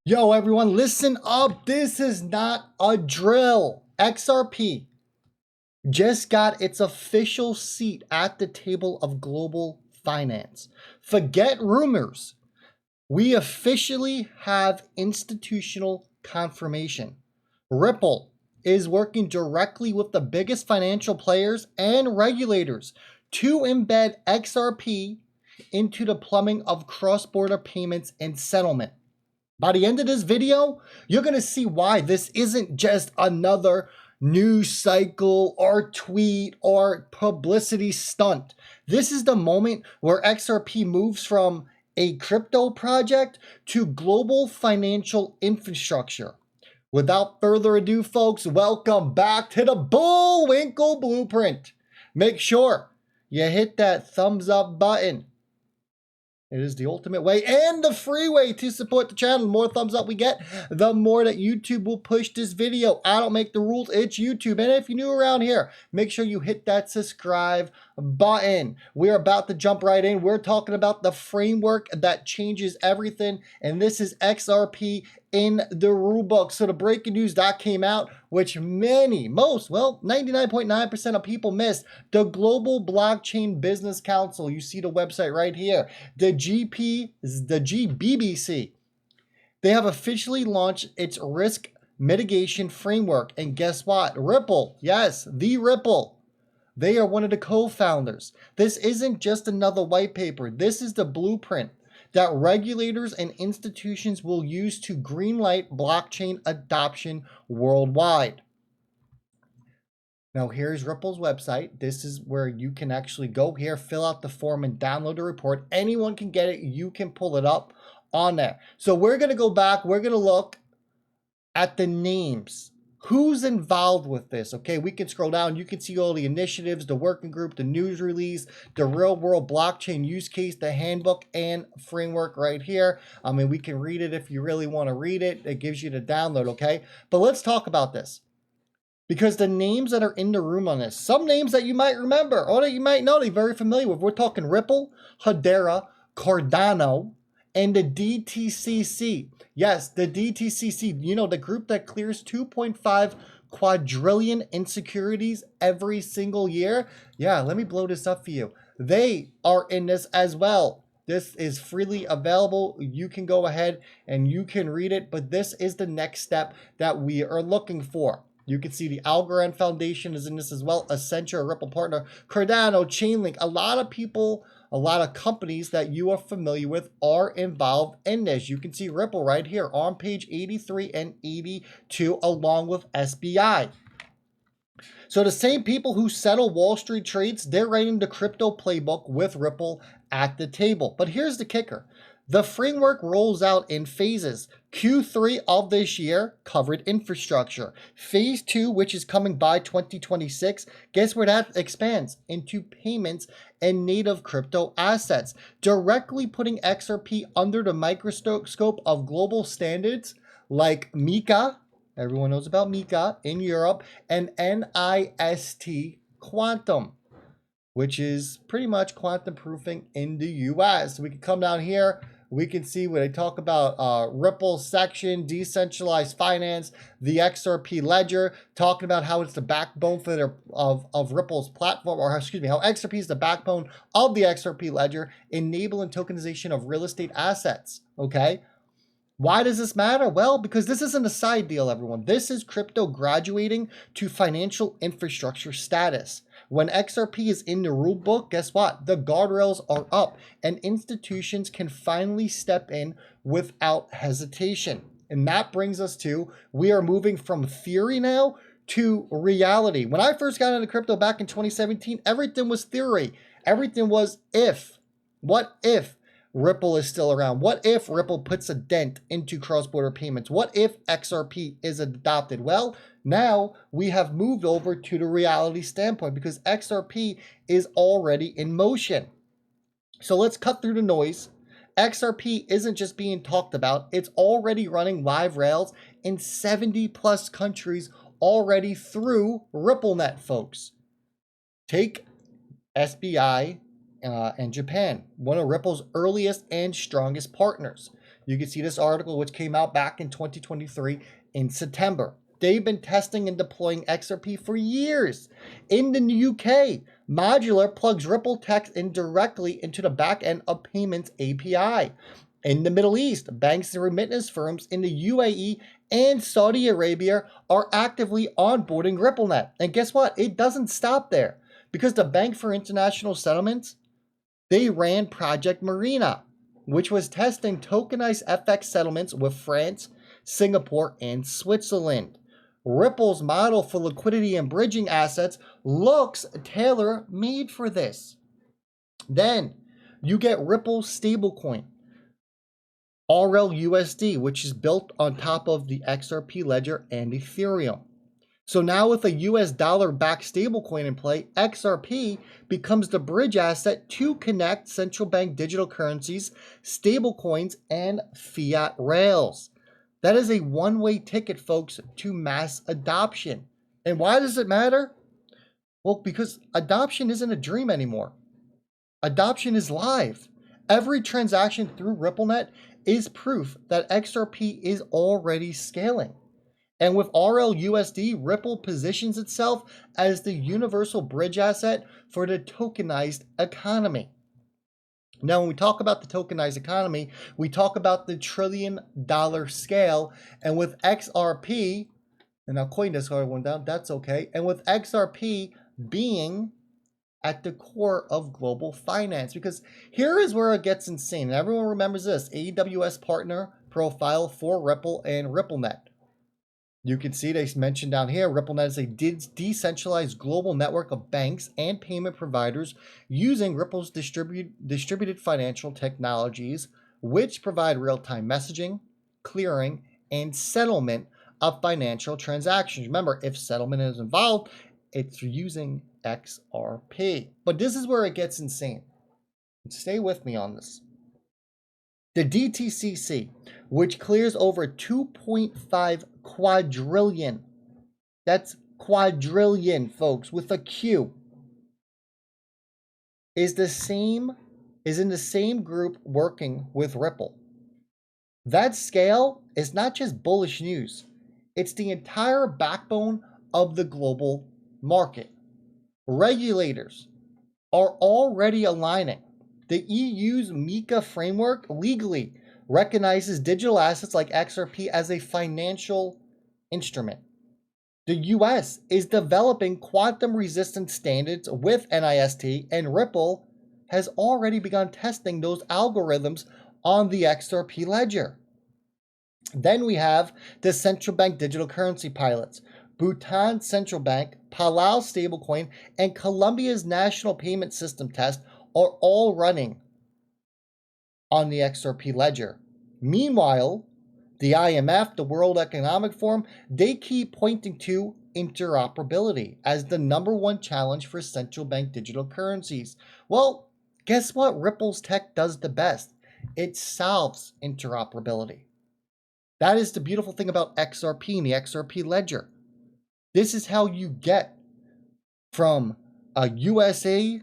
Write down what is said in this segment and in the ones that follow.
Yo, everyone, listen up. This is not a drill. XRP just got its official seat at the table of global finance. Forget rumors. We officially have institutional confirmation. Ripple is working directly with the biggest financial players and regulators to embed XRP into the plumbing of cross-border payments and settlement. By the end of this video, you're going to see why this isn't just another news cycle or tweet or publicity stunt. This is the moment where XRP moves from a crypto project to global financial infrastructure. Without further ado, folks, welcome back to the Bullwinkle Blueprint. Make sure you hit that thumbs up button. It is the ultimate way and the free way to support the channel. The more thumbs up we get, the more that YouTube will push this video. I don't make the rules, it's YouTube. And if you're new around here, make sure you hit that subscribe button. We're about to jump right in. We're talking about the framework that changes everything. And this is XRP in the rulebook. So the breaking news that came out, which 99.9% of people missed, the Global Blockchain Business Council, you see the website right here, the GBBC, they have officially launched its risk mitigation framework. And guess what? Ripple, yes, the Ripple, they are one of the co-founders. This isn't just another white paper. This is the blueprint that regulators and institutions will use to greenlight blockchain adoption worldwide. Now here's Ripple's website. This is where you can actually go here, fill out the form and download the report. Anyone can get it. You can pull it up on there. So we're going to go back. We're going to look at the names. Who's involved with this? Okay, we can scroll down. You can see all the initiatives, the working group, the news release, the real world blockchain use case, the handbook and framework right here. I mean, we can read it if you really want to read it. It gives you the download, okay? But let's talk about this, because the names that are in the room on this, some names that you might remember or that you might know, they're very familiar with. We're talking Ripple, Hedera, Cardano, and the DTCC. Yes, the DTCC, you know, the group that clears 2.5 quadrillion in securities every single year. Yeah, let me blow this up for you. They are in this as well. This is freely available. You can go ahead and you can read it, but this is the next step that we are looking for. You can see the Algorand Foundation is in this as well. Essentia, a Ripple partner. Cardano, Chainlink, a lot of people, a lot of companies that you are familiar with are involved in this. You can see Ripple right here on page 83 and 82 along with SBI. So the same people who settle Wall Street trades, they're writing the crypto playbook with Ripple at the table. But here's the kicker. The framework rolls out in phases. Q3 of this year covered infrastructure. Phase 2, which is coming by 2026, guess where that expands? Into payments and native crypto assets, directly putting XRP under the microscope of global standards like MiCA, everyone knows about MiCA in Europe, and NIST Quantum, which is pretty much quantum proofing in the US. So we can come down here. We can see where they talk about Ripple section, decentralized finance, the XRP ledger, talking about how it's the backbone for their, of Ripple's platform, or excuse me, how XRP is the backbone of the XRP ledger, enabling tokenization of real estate assets. Okay. Why does this matter? Well, because this isn't a side deal, everyone. This is crypto graduating to financial infrastructure status. When XRP is in the rule book, guess what? The guardrails are up and institutions can finally step in without hesitation. And that brings us to, we are moving from theory now to reality. When I first got into crypto back in 2017, everything was theory. Everything was if. What if Ripple is still around? What if Ripple puts a dent into cross-border payments? What if XRP is adopted? Well, now we have moved over to the reality standpoint because XRP is already in motion. So let's cut through the noise. XRP isn't just being talked about. It's already running live rails in 70 plus countries already through RippleNet, folks. Take SBI and Japan, one of Ripple's earliest and strongest partners. You can see this article, which came out back in 2023 in September. They've been testing and deploying XRP for years. In the UK, Modular plugs Ripple text in directly into the back end of Payments API. In the Middle East, banks and remittance firms in the UAE and Saudi Arabia are actively onboarding RippleNet. And guess what? It doesn't stop there, because the Bank for International Settlements, they ran Project Marina, which was testing tokenized FX settlements with France, Singapore, and Switzerland. Ripple's model for liquidity and bridging assets looks tailor-made for this. Then you get Ripple stablecoin, RLUSD, which is built on top of the XRP ledger and Ethereum. So now with a US dollar-backed stablecoin in play, XRP becomes the bridge asset to connect central bank digital currencies, stablecoins, and fiat rails. That is a one-way ticket, folks, to mass adoption. And why does it matter? Well, because adoption isn't a dream anymore. Adoption is live. Every transaction through RippleNet is proof that XRP is already scaling. And with RLUSD, Ripple positions itself as the universal bridge asset for the tokenized economy. Now, when we talk about the tokenized economy, we talk about the $1 trillion scale. And with XRP, and now CoinDesk went down, that's okay. And with XRP being at the core of global finance, because here is where it gets insane. And everyone remembers this: AWS partner profile for Ripple and RippleNet. You can see they mentioned down here, RippleNet is a decentralized global network of banks and payment providers using Ripple's distributed financial technologies, which provide real-time messaging, clearing, and settlement of financial transactions. Remember, if settlement is involved, it's using XRP. But this is where it gets insane. Stay with me on this. The DTCC, which clears over 2.5 quadrillion, that's quadrillion, folks, with a Q, is in the same group working with Ripple. That scale is not just bullish news. It's the entire backbone of the global market. Regulators are already aligning. The EU's MiCA framework legally recognizes digital assets like XRP as a financial instrument. The US is developing quantum-resistant standards with NIST, and Ripple has already begun testing those algorithms on the XRP ledger. Then we have the central bank digital currency pilots. Bhutan Central Bank, Palau Stablecoin, and Colombia's National Payment System test are all running on the XRP ledger. Meanwhile, the IMF, the World Economic Forum, they keep pointing to interoperability as the #1 challenge for central bank digital currencies. Well, guess what Ripple's tech does the best? It solves interoperability. That is the beautiful thing about XRP and the XRP ledger. This is how you get from a USA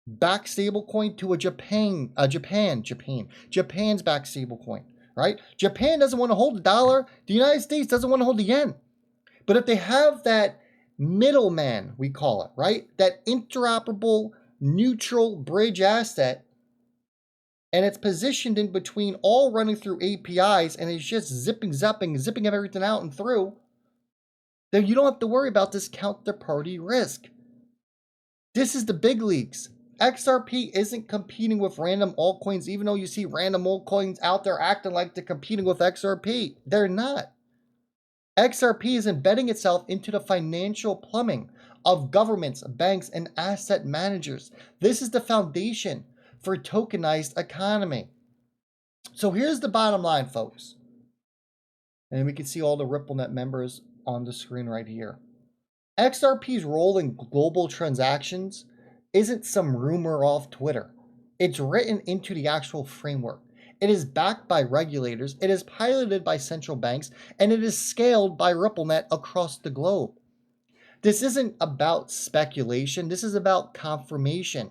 back stablecoin to a Japan's back stablecoin, right? Japan doesn't want to hold the dollar. The United States doesn't want to hold the yen. But if they have that middleman, we call it, right? That interoperable, neutral bridge asset, and it's positioned in between, all running through APIs, and it's just zipping everything out and through, then you don't have to worry about this counterparty risk. This is the big leagues. XRP isn't competing with random altcoins, even though you see random altcoins out there acting like they're competing with XRP. They're not. XRP is embedding itself into the financial plumbing of governments, banks, and asset managers. This is the foundation for tokenized economy. So here's the bottom line, folks. And we can see all the RippleNet members on the screen right here. XRP's role in global transactions isn't some rumor off Twitter. It's written into the actual framework. It is backed by regulators, it is piloted by central banks, and it is scaled by RippleNet across the globe. This isn't about speculation, this is about confirmation.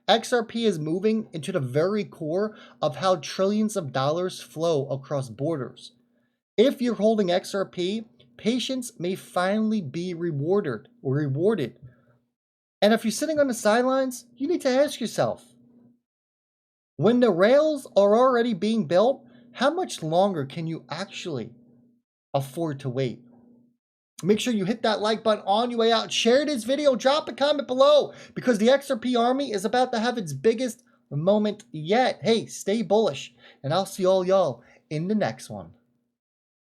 XRP is moving into the very core of how trillions of dollars flow across borders. If you're holding XRP, patience may finally be rewarded. And if you're sitting on the sidelines, you need to ask yourself, when the rails are already being built, how much longer can you actually afford to wait? Make sure you hit that like button on your way out. Share this video. Drop a comment below because the XRP army is about to have its biggest moment yet. Hey, stay bullish, and I'll see all y'all in the next one.